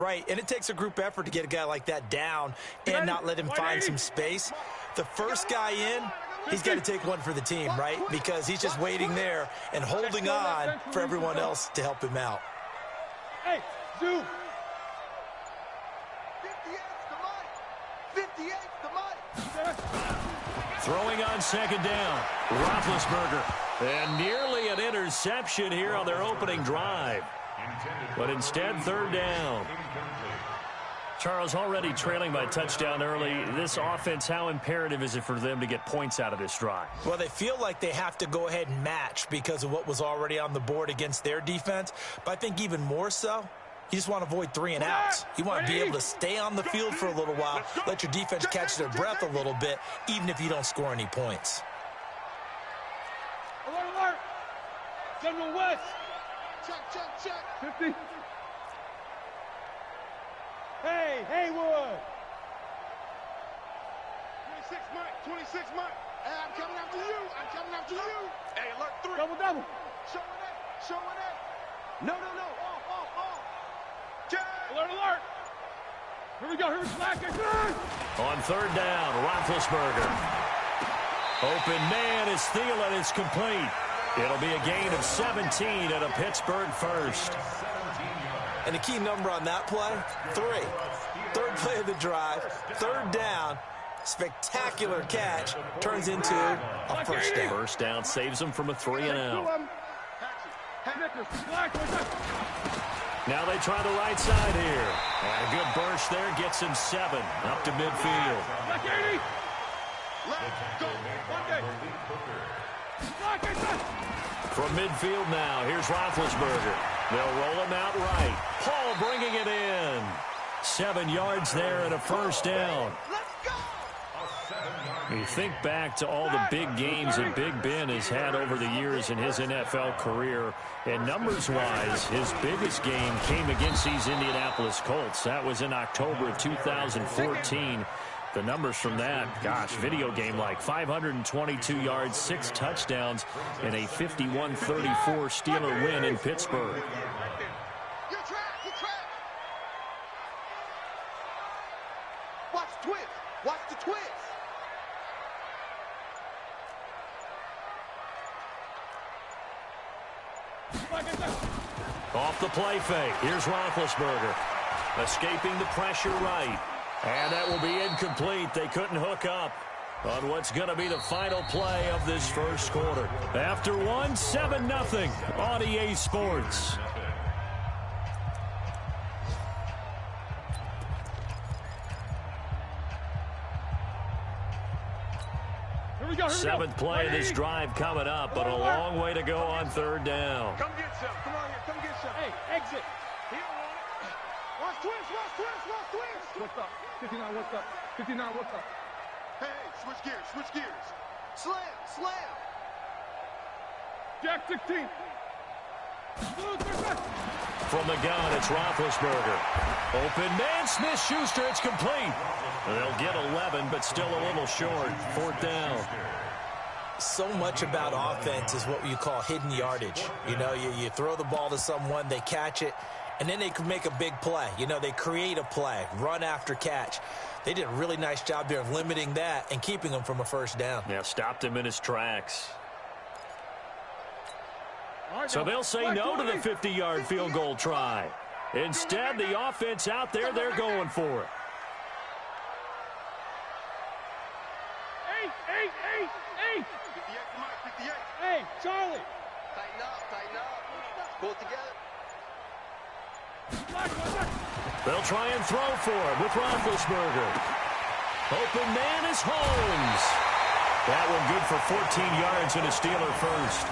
Right, and it takes a group effort to get a guy like that down and not let him find some space. The first guy in, he's got to take one for the team, right? Because he's just waiting there and holding on for everyone else to help him out. Hey, zoom. 58's the money. Throwing on second down, Roethlisberger. And nearly an interception here on their opening drive. But instead, third down. Charles, already trailing by touchdown early. This offense, how imperative is it for them to get points out of this drive? Well, they feel like they have to go ahead and match because of what was already on the board against their defense. But I think even more so, you just want to avoid 3 and outs. You want to be able to stay on the field for a little while, let your defense catch their breath a little bit, even if you don't score any points. Alert, alert. General West. Check. 50. Hey, Haywood. 26 Mike. Hey, I'm coming after you. Hey, alert 3. Double. Showing it. No. Off. Alert. Here we go. On third down, Roethlisberger. Open man is Thielen. It's complete. It'll be a gain of 17 and a Pittsburgh first. And the key number on that play, 3. Third play of the drive, third down, spectacular catch, turns into a first down. First down saves them from a 3 and out. Now they try the right side here. And a good burst there gets him 7 up to midfield. From midfield now, here's Roethlisberger. They'll roll him out right. Paul bringing it in. 7 yards there and a first down. You think back to all the big games that Big Ben has had over the years in his NFL career, and numbers-wise, his biggest game came against these Indianapolis Colts. That was in October of 2014. The numbers from that, gosh, video game like 522 yards, 6 touchdowns, and a 51-34 Steeler win in Pittsburgh. Your track. Watch the twist. Off the play fake. Here's Roethlisberger. Escaping the pressure right. And that will be incomplete. They couldn't hook up on what's going to be the final play of this first quarter. After one, 7-0 on EA Sports. Seventh play of this drive coming up, but a long way to go on third down. Come get some. Come on here. Come get some. Hey, exit. He don't want it. Watch twist. What's up? 59, what's up? 59, what's up? Hey, switch gears. Slam. Jack 16. From the gun, it's Roethlisberger. Open man, Smith-Schuster, it's complete. They'll get 11, but still a little short. Fourth down. So much about offense is what you call hidden yardage. You know, you throw the ball to someone, they catch it, and then they can make a big play. You know, they create a play, run after catch. They did a really nice job there of limiting that and keeping him from a first down. Yeah, stopped him in his tracks. So they'll say no to the 50-yard field goal try. Instead, the offense out there, they're going for it. Hey. 58. Hey, Charlie. Tighten up. Pull it together. They'll try and throw for him with Roethlisberger. Open man is Holmes. That one good for 14 yards and a Steeler first.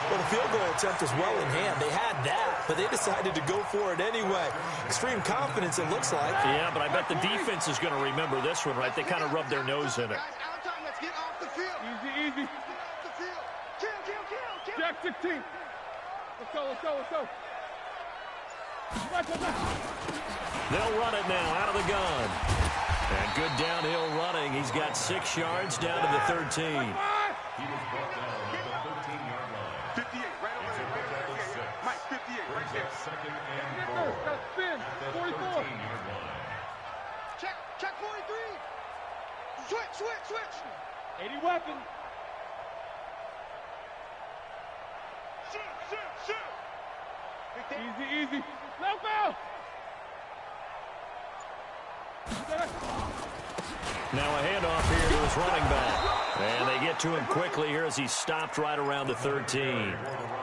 Well, the field goal attempt was well in hand. They had that, but they decided to go for it anyway. Extreme confidence, it looks like. Yeah, but I bet the defense is going to remember this one, right? They kind of rubbed their nose in it. Guys, out of time. Let's get off the field. Easy. Get off the field. Kill. Jack 16. Let's go. They'll run it now out of the gun. And good downhill running. He's got 6 yards down to the 13. He was brought down at the 13-yard line. 58, right over there. Mike, 58, right there. Second and goal. Switch. 80 weapon. Shoot. Easy, easy. Left out. Now a handoff here to his running back. And they get to him quickly here as he stopped right around the 13.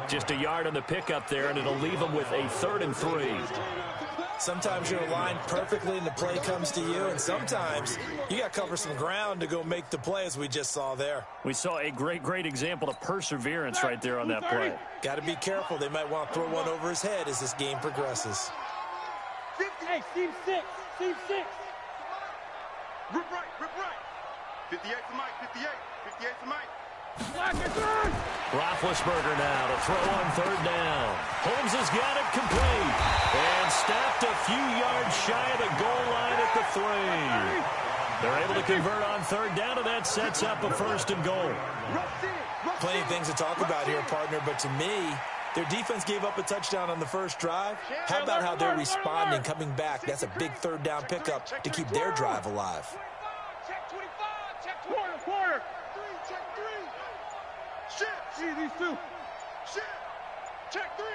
Just a yard on the pickup there, and it'll leave him with a 3rd and 3. Sometimes you're aligned perfectly and the play comes to you, and sometimes you got to cover some ground to go make the play, as we just saw there. We saw a great example of perseverance right there on that play. Got to be careful. They might want to throw one over his head as this game progresses. 50. Hey, Steve 6. Steve 6. Rip right. 58 for Mike. 58 for Mike. Black and third. Roethlisberger now to throw on 3rd down. Holmes has got it complete. And stopped a few yards shy of the goal line at the 3. They're able to convert on 3rd down, and that sets up a 1st and goal. Plenty of things to talk about here, partner, but to me, their defense gave up a touchdown on the first drive. How about how they're responding, coming back? That's a big 3rd down pickup to keep their drive alive. Check 25. Check 20. Quarter. 3. Check 3. Shit. See these two. Shit. Check 3.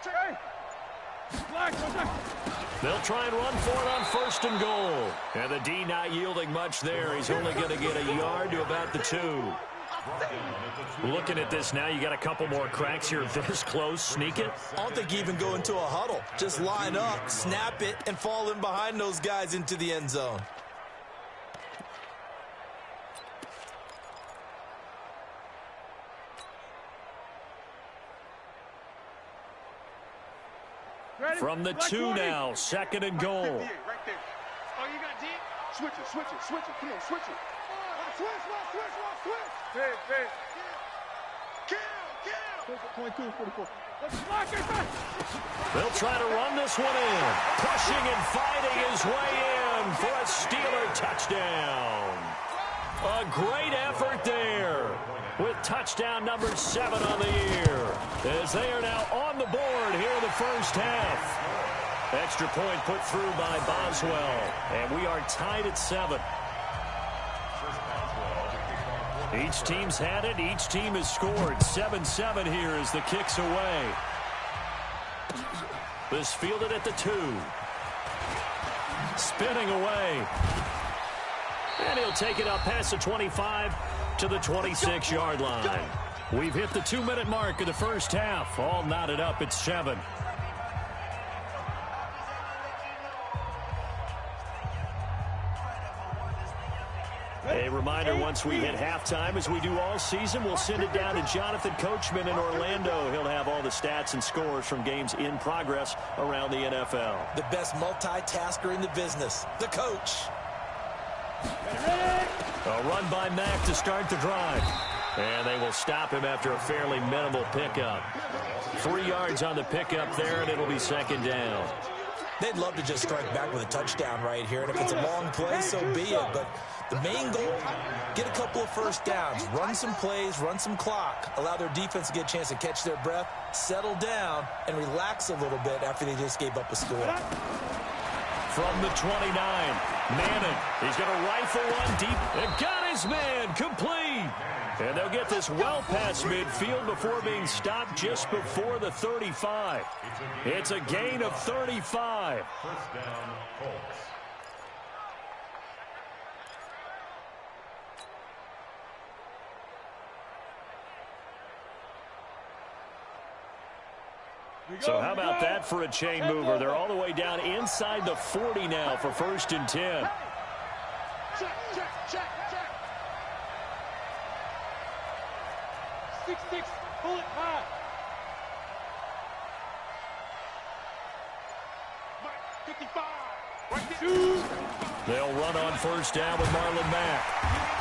Hey. Black. They'll try and run for it on 1st and goal. And the D not yielding much there. He's only going to get a yard to about the 2. Looking at this now, you got a couple more cracks here. This close, sneak it. I don't think you even go into a huddle. Just line up, snap it, and fall in behind those guys into the end zone. Ready? From the 2 now, 2nd and goal. 58 right there. Oh, you got D? Switch it. Come on, switch it. Switch. Hey. Kill. 22, 44. Let's block it. They'll try to run this one in. Pushing and fighting his way in for a Steeler touchdown. A great effort there with touchdown number 7 on the year, as they are now on the board here in the first half. Extra point put through by Boswell, and we are tied at 7. Each team's had it. Each team has scored. 7-7 here as the kick's away. This fielded at the 2. Spinning away. And he'll take it up past the 25 to the 26-yard line. We've hit the 2-minute mark of the first half. All knotted up at 7. A reminder, once we hit halftime, as we do all season, we'll send it down to Jonathan Coachman in Orlando. He'll have all the stats and scores from games in progress around the NFL. The best multitasker in the business, the coach. A run by Mack to start the drive. And they will stop him after a fairly minimal pickup. 3 yards on the pickup there, and it'll be 2nd down. They'd love to just strike back with a touchdown right here, and if it's a long play, so be it. But the main goal, get a couple of first downs, run some plays, run some clock, allow their defense to get a chance to catch their breath, settle down, and relax a little bit after they just gave up a score. From the 29, Madden, he's going to rifle one deep and got his man complete. And they'll get this well past midfield before being stopped just before the 35. It's a gain of 35. First down, Colts. So how about that for a chain mover? They're all the way down inside the 40 now for 1st and 10. Check. 6-6, pull it high. Mike, 55. Right there. They'll run on 1st down with Marlon Mack.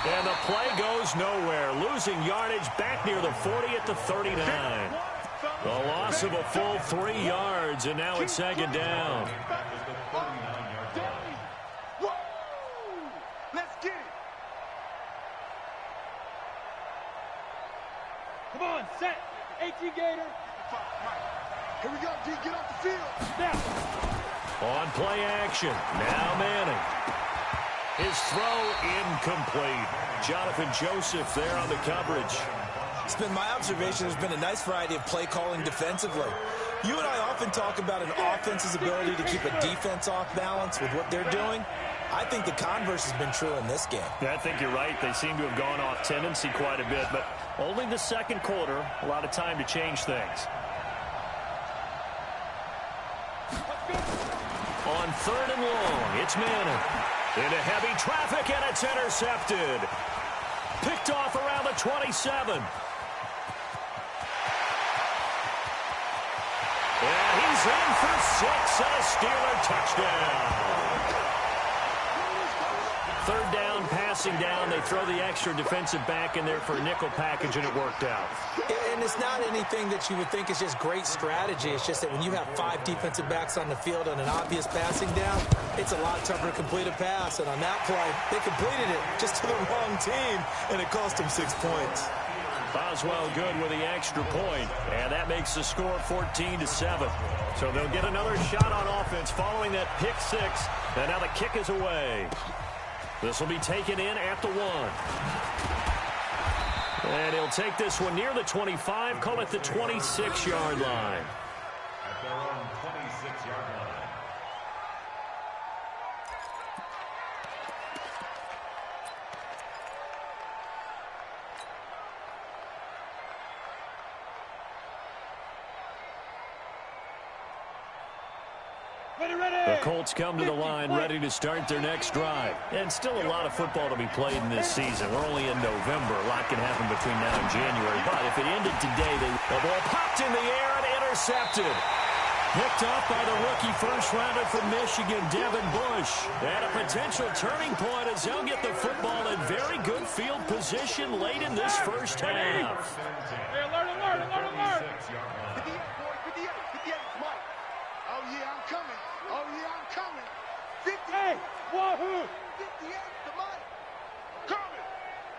And the play goes nowhere. Losing yardage back near the 40 at the 39. The loss of a full 3 yards, and now it's 2nd down. Let's get it. Come on, set. 18 Gator. Here we go, D. Get off the field. Now. On play action. Now Manning. His throw incomplete. Jonathan Joseph there on the coverage. It's been my observation there's been a nice variety of play calling defensively. You and I often talk about an offense's ability to keep a defense off balance with what they're doing. I think the converse has been true in this game. Yeah, I think you're right. They seem to have gone off tendency quite a bit, but only the second quarter, a lot of time to change things. On 3rd and long, it's Madden. Into heavy traffic, and it's intercepted. Picked off around the 27. And he's in for 6 and a Steeler touchdown. 3rd down, passing down. They throw the extra defensive back in there for a nickel package, and it worked out. And it's not anything that you would think is just great strategy. It's just that when you have 5 defensive backs on the field on an obvious passing down, it's a lot tougher to complete a pass. And on that play, they completed it just to the wrong team, and it cost them 6 points. Boswell good with the extra point, and that makes the score 14-7. So they'll get another shot on offense following that pick 6, and now the kick is away. This will be taken in at the 1. And he'll take this one near the 25, call it the 26-yard line. At their own 26-yard line. The Colts come to the line ready to start their next drive. And still a lot of football to be played in this season. We're only in November. A lot can happen between now and January. But if it ended today, the ball popped in the air and intercepted. Picked off by the rookie first-rounder from Michigan, Devin Bush. And a potential turning point as they'll get the football in very good field position late in this first half. Hey, alert. 58, Mike. Oh, yeah, I'm coming. Oh, yeah, I'm coming. 58. Hey, wahoo! 58 to Mike. Coming.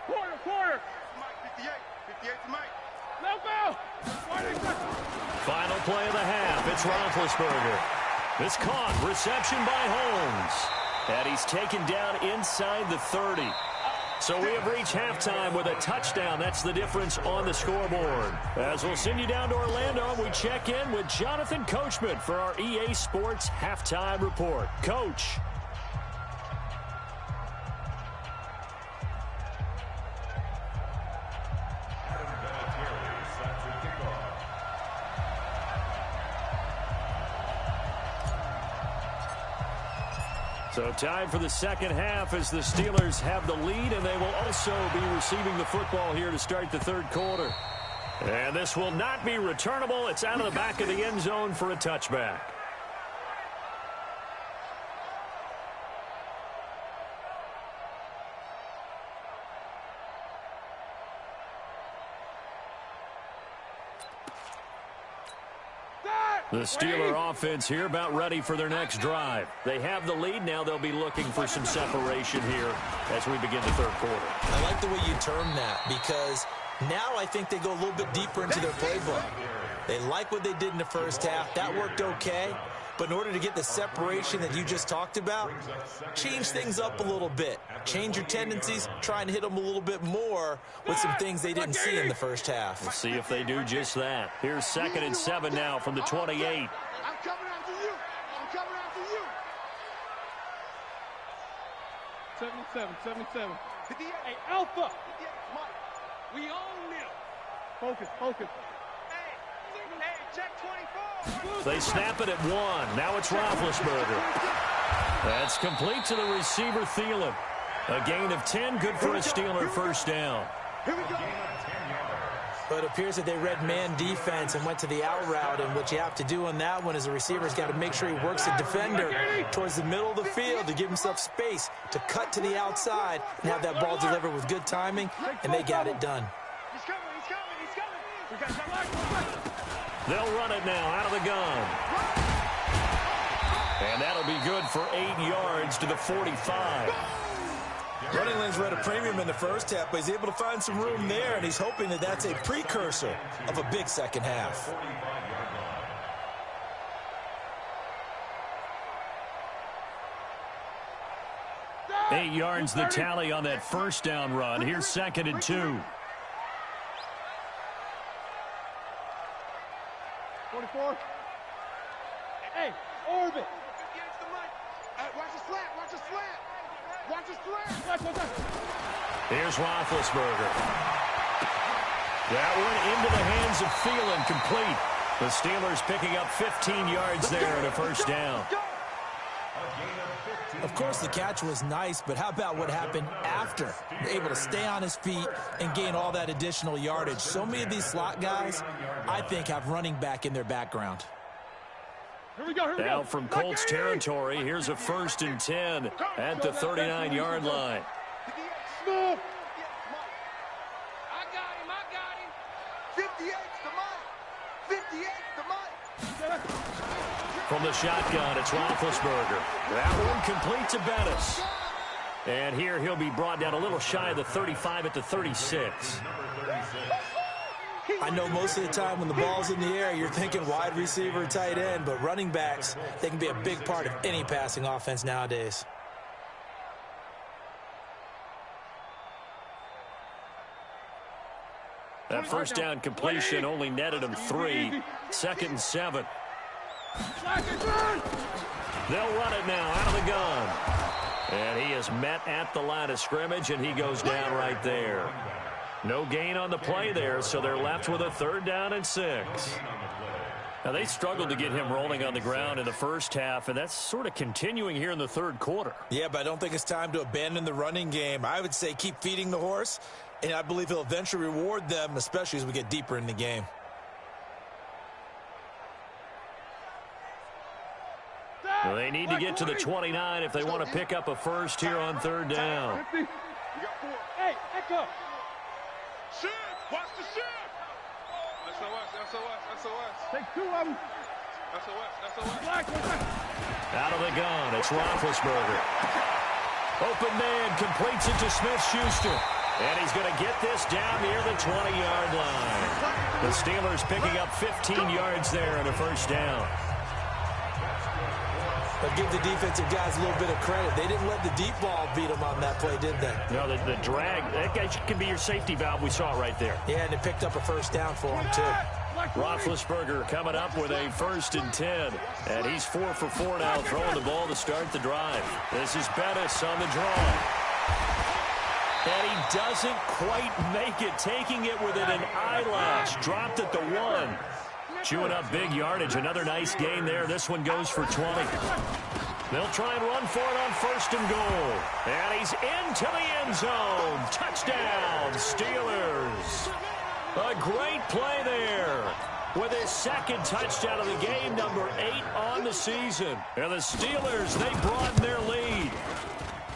Quarter. Mike, 58. 58 to Mike. No go! Final play of the half. It's Roethlisberger. It's caught. Reception by Holmes. And he's taken down inside the 30. So we have reached halftime with a touchdown. That's the difference on the scoreboard. As we'll send you down to Orlando, we check in with Jonathan Coachman for our EA Sports Halftime Report. Coach. So time for the second half as the Steelers have the lead, and they will also be receiving the football here to start the third quarter. And this will not be returnable. It's out of the back of the end zone for a touchback. The Steeler offense here about ready for their next drive. They have the lead. Now they'll be looking for some separation here as we begin the third quarter. I like the way you term that because now I think they go a little bit deeper into their playbook. They like what they did in the first half. That worked okay. But in order to get the separation that you just talked about, change things up a little bit. Change your tendencies, try and hit them a little bit more with some things they didn't see in the first half. We'll see if they do just that. Here's 2nd and 7 now from the 28. I'm coming after you. I'm coming after you. 77. Hey, Alpha! We own them. Focus. Hey, check 24. They snap it at 1. Now it's Roethlisberger. That's complete to the receiver, Thielen. A gain of 10, good for a Steeler first down. Here we go. But it appears that they read man defense and went to the out route, and what you have to do on that one is the receiver's got to make sure he works the defender towards the middle of the field to give himself space to cut to the outside and have that ball delivered with good timing, and they got it done. He's coming. We got that. They'll run it now out of the gun. And that'll be good for 8 yards to the 45. Running lanes were at a premium in the first half, but he's able to find some room there, and he's hoping that that's a precursor of a big second half. 8 yards the tally on that first down run. Here's 2nd and 2. 44. Hey, orbit. Watch the slant. Watch the slant. Watch the slant. Watch. Here's Roethlisberger. That one into the hands of Thielen, complete. The Steelers picking up 15 yards there and a first down. Of course, the catch was nice, but how about what happened after? Able to stay on his feet and gain all that additional yardage. So many of these slot guys, I think, have running back in their background. Here we go. Now from Colts territory, here's a 1st and 10 at the 39-yard line. Smooth. I got him. 58 to Mike. 58 to Mike. From the shotgun, it's Roethlisberger. That one complete to Bettis. And here he'll be brought down a little shy of the 35 at the 36. I know most of the time when the ball's in the air, you're thinking wide receiver, tight end, but running backs, they can be a big part of any passing offense nowadays. That first down completion only netted him 3. 2nd and 7. They'll run it now out of the gun. And he is met at the line of scrimmage, and he goes down right there. No gain on the play there, so they're left with a 3rd down and 6. Now, they struggled to get him rolling on the ground in the first half, and that's sort of continuing here in the 3rd quarter. Yeah, but I don't think it's time to abandon the running game. I would say keep feeding the horse, and I believe he'll eventually reward them, especially as we get deeper in the game. Well, they need to get to the 29 if they want to pick up a first here on 3rd down. Hey, echo. Shift. Watch the shift. SOS. Take 2 of them. SOS. Out of the gun, it's Roethlisberger. Open man completes it to Smith-Schuster. And he's going to get this down near the 20-yard line. The Steelers picking up 15 yards there and a first down. But give the defensive guys a little bit of credit. They didn't let the deep ball beat them on that play, did they? No, the drag, that guy can be your safety valve. We saw it right there. Yeah, and they picked up a first down for him, too. Roethlisberger coming up with a 1st and 10. And he's 4 for 4 now, throwing the ball to start the drive. This is Bettis on the draw. And he doesn't quite make it, taking it within an eyelash. Dropped at the 1. Chewing up big yardage. Another nice gain there. This one goes for 20. They'll try and run for it on 1st and goal. And he's into the end zone. Touchdown, Steelers. A great play there. With his 2nd touchdown of the game, number 8 on the season. And the Steelers, they broaden their lead.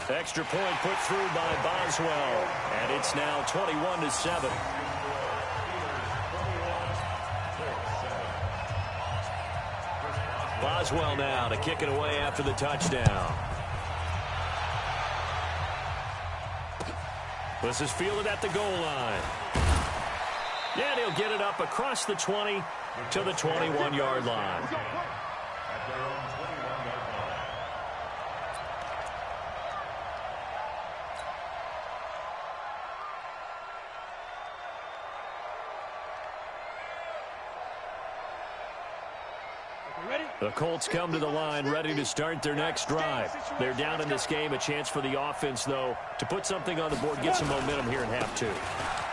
Extra point put through by Boswell. And it's now 21-7. Boswell now to kick it away after the touchdown. This is fielded at the goal line. And he'll get it up across the 20 to the 21-yard line. The Colts come to the line ready to start their next drive. They're down in this game. A chance for the offense, though, to put something on the board, get some momentum here in half 2.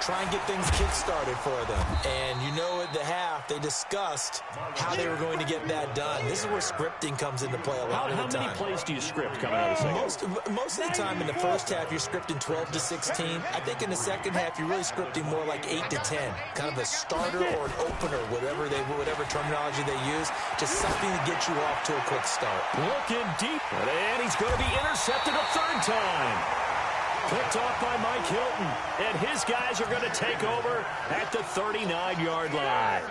Try and get things kick-started for them. And you know at the half, they discussed how they were going to get that done. This is where scripting comes into play a lot of the time. How many plays do you script coming out of the second? Most of the time in the first half, you're scripting 12 to 16. I think in the second half, you're really scripting more like 8 to 10. Kind of a starter or an opener, whatever terminology they use. Just something to get you off to a quick start. Looking deep. And he's going to be intercepted a 3rd time. Picked off by Mike Hilton. And his guys are going to take over at the 39-yard line.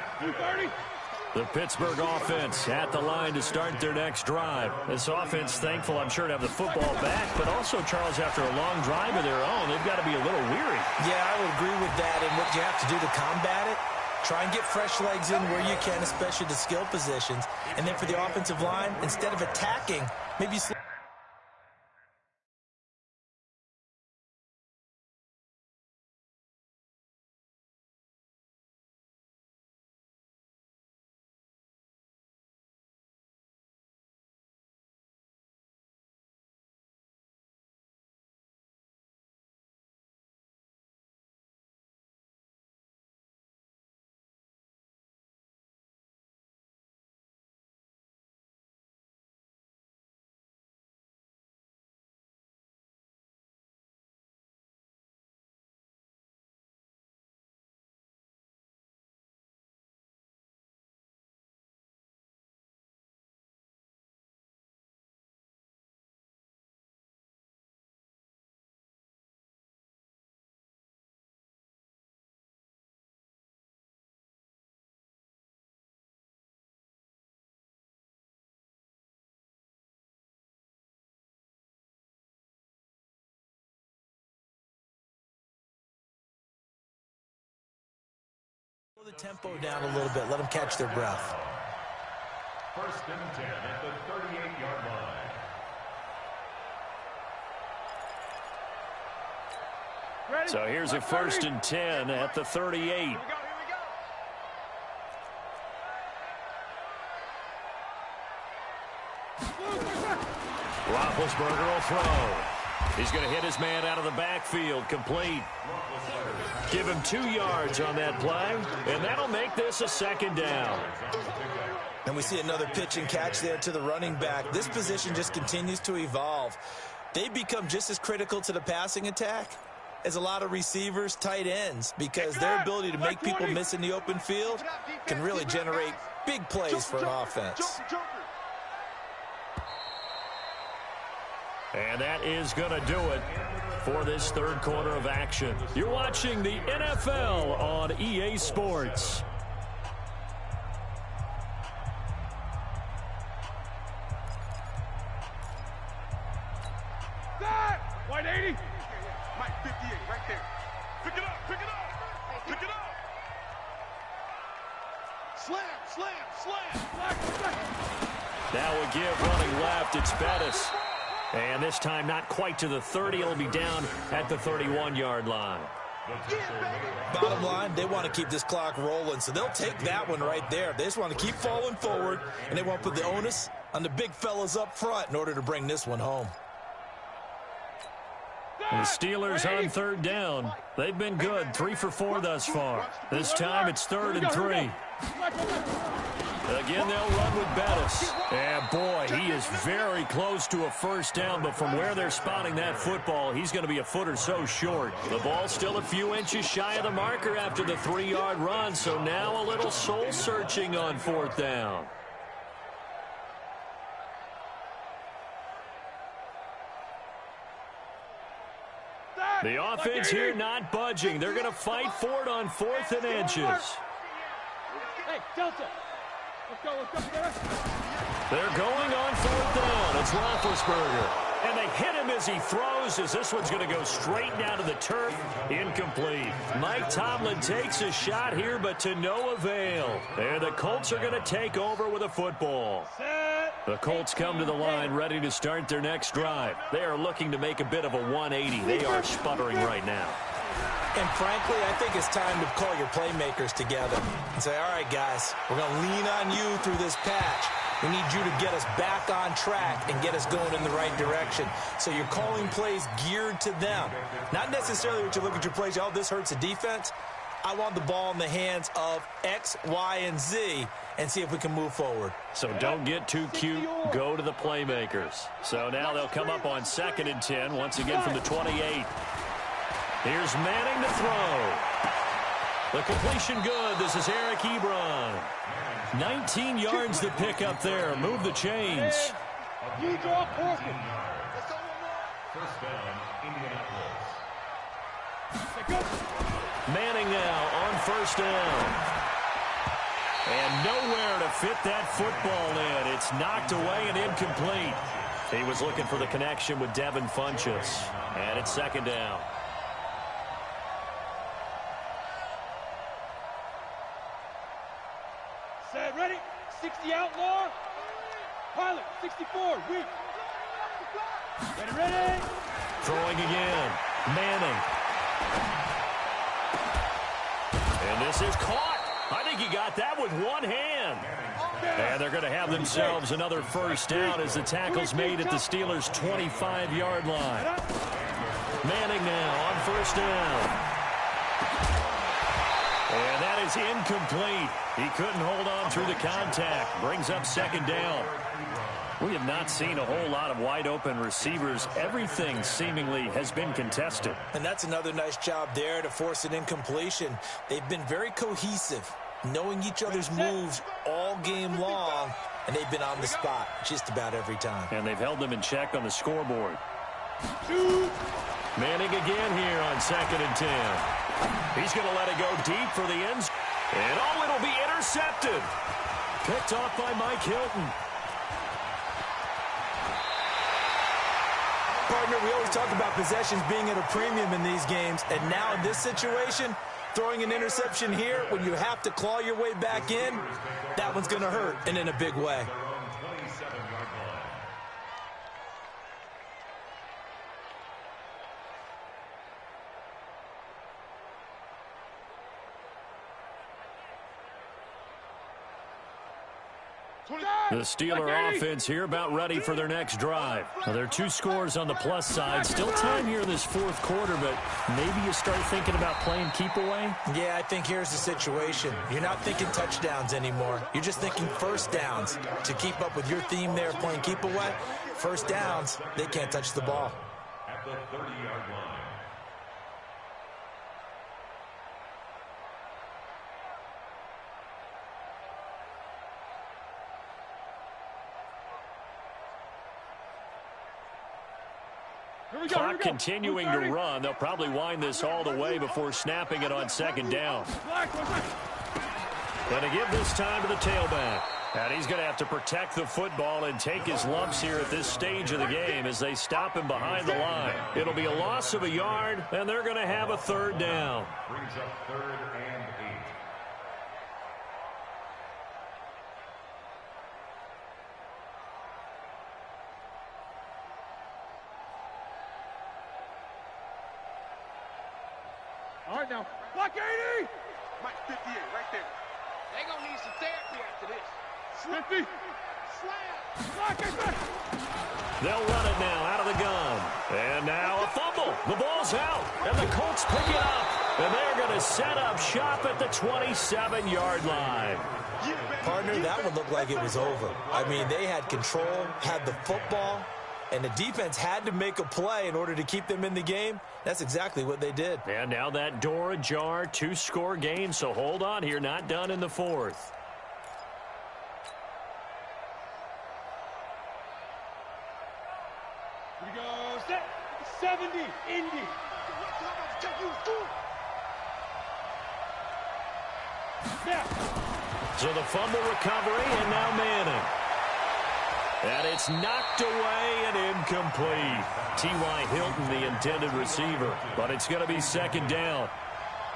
The Pittsburgh offense at the line to start their next drive. This offense thankful, I'm sure, to have the football back, but also, Charles, after a long drive of their own, they've got to be a little weary. Yeah, I would agree with that. And what you have to do to combat it, try and get fresh legs in where you can, especially the skill positions. And then for the offensive line, instead of attacking, maybe Slow the tempo down a little bit. Let them catch their breath. 1st and 10 at the 38-yard line. Ready? So here's a 1st and 10 at the 38. Here we go. Roethlisberger will throw. He's going to hit his man out of the backfield. Complete. Give him 2 yards on that play, and that'll make this a 2nd down. And we see another pitch and catch there to the running back. This position just continues to evolve. They become just as critical to the passing attack as a lot of receivers, tight ends, because their ability to make people miss in the open field can really generate big plays for an offense. And that is going to do it for this 3rd quarter of action. You're watching the NFL on EA Sports. White 80. Mike 58, right there. Pick it up, pick it up, pick it up. Slam, slam, slam. That would give running left. It's Bettis. And this time not quite to the 30. It'll be down at the 31-yard line. Bottom line, they want to keep this clock rolling, so they'll take that one right there. They just want to keep falling forward, and they want to put the onus on the big fellas up front in order to bring this one home. And the Steelers on 3rd down. They've been good, 3 for 4 thus far. This time it's 3rd and 3. Again, they'll run with Bettis. And boy, he is very close to a 1st down, but from where they're spotting that football, he's going to be a foot or so short. The ball's still a few inches shy of the marker after the 3-yard run, so now a little soul-searching on 4th down. The offense here not budging. They're going to fight for it on 4th and inches. Hey, Delta. Let's go. They're going on 4th down. It's Roethlisberger. And they hit him as he throws, as this one's going to go straight down to the turf. Incomplete. Mike Tomlin takes a shot here, but to no avail. And the Colts are going to take over with a football. The Colts come to the line ready to start their next drive. They are looking to make a bit of a 180. They are sputtering right now. And frankly, I think it's time to call your playmakers together and say, all right, guys, we're going to lean on you through this patch. We need you to get us back on track and get us going in the right direction. So you're calling plays geared to them. Not necessarily what you look at your plays, oh, this hurts the defense. I want the ball in the hands of X, Y, and Z and see if we can move forward. So don't get too cute. Go to the playmakers. So now they'll come up on 2nd and 10, once again from the 28. Here's Manning to throw. The completion good. This is Eric Ebron. 19 yards to pick up there. Move the chains. You draw Corkin. 1st down, Indianapolis. Manning now on 1st down. And nowhere to fit that football in. It's knocked away and incomplete. He was looking for the connection with Devin Funchess. And it's 2nd down. Set, ready? 60 outlaw. Pilot, 64, weak. Ready? Throwing again. Manning. And this is caught. I think he got that with one hand. And they're going to have themselves another 1st down as the tackle's made at the Steelers' 25-yard line. Manning now on 1st down. And that is incomplete. He couldn't hold on through the contact. Brings up 2nd down. We have not seen a whole lot of wide-open receivers. Everything seemingly has been contested. And that's another nice job there to force an incompletion. They've been very cohesive, knowing each other's moves all game long, and they've been on the spot just about every time. And they've held them in check on the scoreboard. Manning again here on 2nd and 10. He's going to let it go deep for the end zone. And oh, it'll be intercepted. Picked off by Mike Hilton. Partner, we always talk about possessions being at a premium in these games, and now in this situation, Throwing an interception here when you have to claw your way back in, that one's going to hurt, and in a big way. The Steeler offense here about ready for their next drive. Well, there are 2 scores on the plus side. Still time here in this 4th quarter, but maybe you start thinking about playing keep away? Yeah, I think here's the situation. You're not thinking touchdowns anymore. You're just thinking first downs. To keep up with your theme there playing keep away, first downs, they can't touch the ball. At the 30-yard line. Clock continuing to run. They'll probably wind this all the way before snapping it on 2nd down. Going to give this time to the tailback. And he's going to have to protect the football and take his lumps here at this stage of the game as they stop him behind the line. It'll be a loss of a yard, and they're going to have a 3rd down. Brings up 3rd and 8. All right, now. Block 80! Mike, 58, right there. They gonna need some therapy after this. 50. Slam. Block 80! They'll run it now out of the gun. And now a fumble. The ball's out. And the Colts pick it up. And they're going to set up shop at the 27-yard line. Partner, that would look like it was over. I mean, they had control, had the football, and the defense had to make a play in order to keep them in the game. That's exactly what they did. And now that door ajar, 2-score game, so hold on here, not done in the 4th. Here we go. Set. 70. Indy. Now. So the fumble recovery, and now Manning. And it's knocked away and incomplete. T.Y. Hilton, the intended receiver. But it's going to be 2nd down.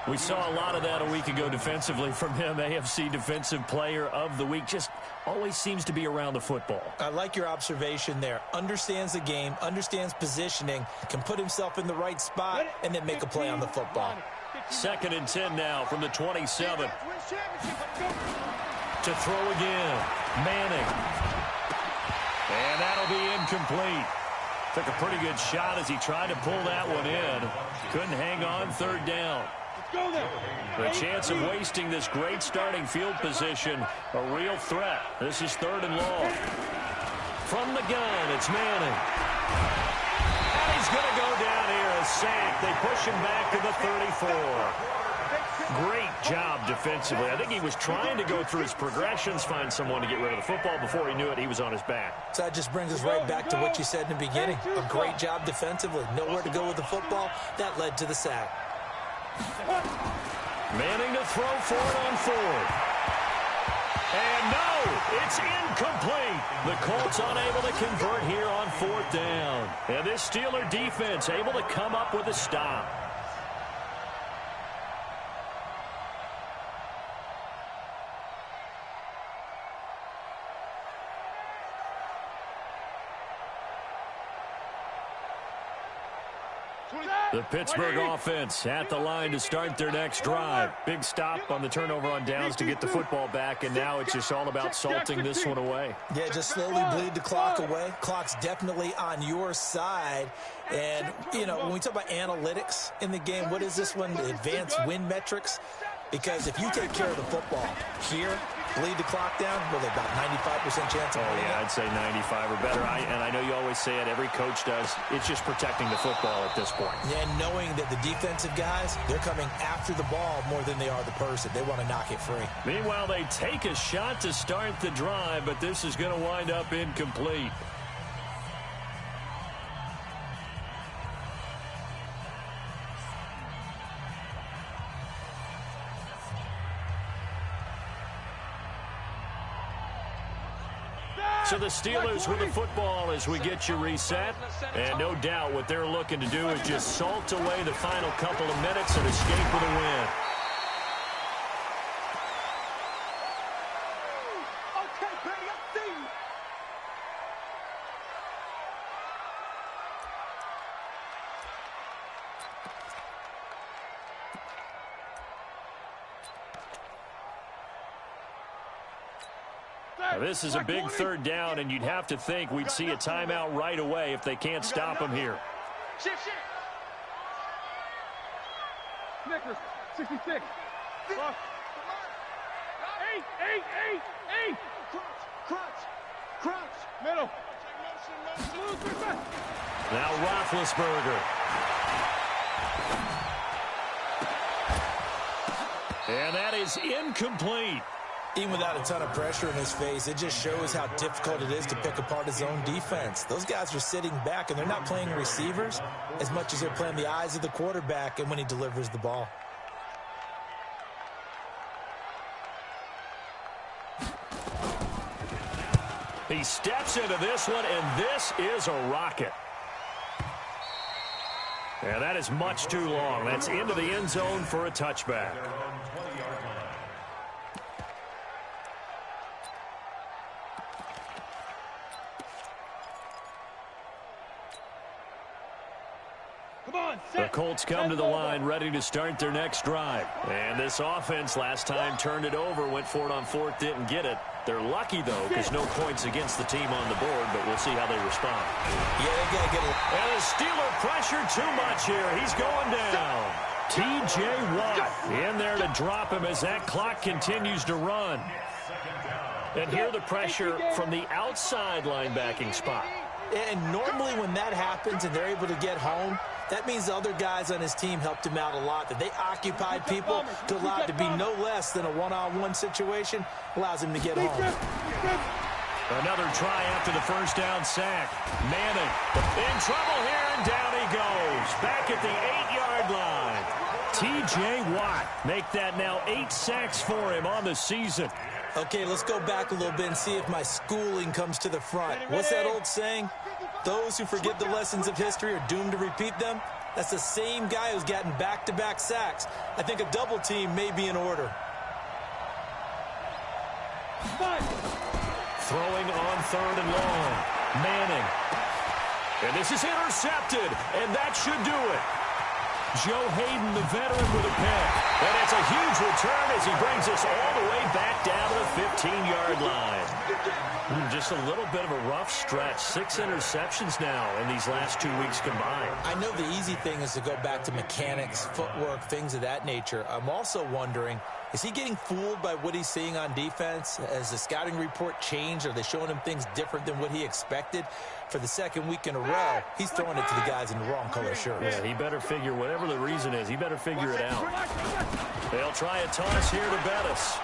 We saw a lot of that a week ago defensively from him. AFC Defensive Player of the Week. Just always seems to be around the football. I like your observation there. Understands the game, understands positioning, can put himself in the right spot, and then make a play on the football. 2nd and 10 now from the 27. To throw again. Manning. And that'll be incomplete. Took a pretty good shot as he tried to pull that one in. Couldn't hang on. 3rd down. Go there. The chance of wasting this great starting field position, a real threat. This is 3rd and long. From the gun, it's Manning. And he's going to go down here, a sack. They push him back to the 34. Great job defensively. I think he was trying to go through his progressions, find someone to get rid of the football. Before he knew it, he was on his back. So that just brings us right back to what you said in the beginning. A great job defensively. Nowhere to go with the football. That led to the sack. Manning to throw for it on 4th. And no, it's incomplete. The Colts unable to convert here on 4th down. And this Steeler defense able to come up with a stop. The Pittsburgh offense at the line to start their next drive. Big stop on the turnover on downs to get the football back, and now it's just all about salting this one away. Yeah, just slowly bleed the clock away. Clock's definitely on your side. And, you know, when we talk about analytics in the game, what is this one? The advanced win metrics? Because if you take care of the football here, bleed the clock down, really about 95% chance of winning. Yeah, I'd say 95 or better. And I know you always say it, every coach does. It's just protecting the football at this point. And knowing that the defensive guys, they're coming after the ball more than they are the person. They want to knock it free. Meanwhile, they take a shot to start the drive, but this is going to wind up incomplete. So the Steelers with the football as we get you reset. And no doubt what they're looking to do is just salt away the final couple of minutes and escape with a win. Now, this is a big third down, and you'd have to think we'd see a timeout right away if they can't stop him here. Shift. Snickers, 66. Eight. Crunch. Middle. Now Roethlisberger. And that is incomplete. Even without a ton of pressure in his face, it just shows how difficult it is to pick apart his own defense. Those guys are sitting back, and they're not playing receivers as much as they're playing the eyes of the quarterback and when he delivers the ball. He steps into this one, and this is a rocket. And that is much too long. That's into the end zone for a touchback. The Colts come to the line ready to start their next drive. And this offense last time turned it over, went for it on fourth, didn't get it. They're lucky, though, because no points against the team on the board, but we'll see how they respond. Yeah, they got to get it. And the Steeler pressure too much here. He's going down. T.J. Watt in there to drop him as that clock continues to run. And here the pressure from the outside linebacking spot. And normally when that happens and they're able to get home, that means the other guys on his team helped him out a lot. That they occupied people to allow it to be no less than a one-on-one situation allows him to get home. Another try after the first down sack. Manning in trouble here, and down he goes. Back at the 8-yard line. T.J. Watt make that now 8 sacks for him on the season. Okay, let's go back a little bit and see if my schooling comes to the front. What's that old saying? Those who forget the lessons of history are doomed to repeat them. That's the same guy who's gotten back-to-back sacks. I think a double team may be in order. Throwing on third and long. Manning. And this is intercepted, and that should do it. Joe Hayden, the veteran, with a pick. And it's a huge return as he brings us all the way back down to the 15-yard line. Just a little bit of a rough stretch. 6 interceptions now in these last 2 weeks combined. I know the easy thing is to go back to mechanics, footwork, things of that nature. I'm also wondering, is he getting fooled by what he's seeing on defense? Has the scouting report changed? Are they showing him things different than what he expected? For the second week in a row, he's throwing it to the guys in the wrong color shirts. Yeah, he better figure, whatever the reason is, he better figure it out. They'll try a toss here to Bettis.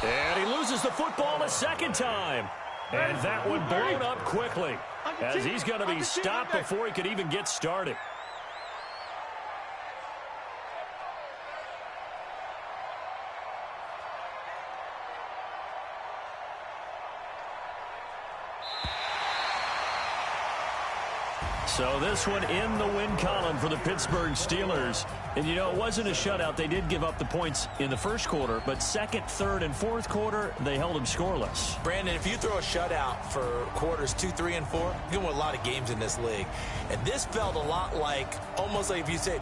And he loses the football a second time. And that one blown up quickly, as he's going to be stopped before he could even get started. So this one in the win column for the Pittsburgh Steelers. And, you know, it wasn't a shutout. They did give up the points in the first quarter, but second, third, and fourth quarter, they held them scoreless. Brandon, if you throw a shutout for quarters 2, 3, and 4, you can win a lot of games in this league. And this felt a lot like, almost like if you say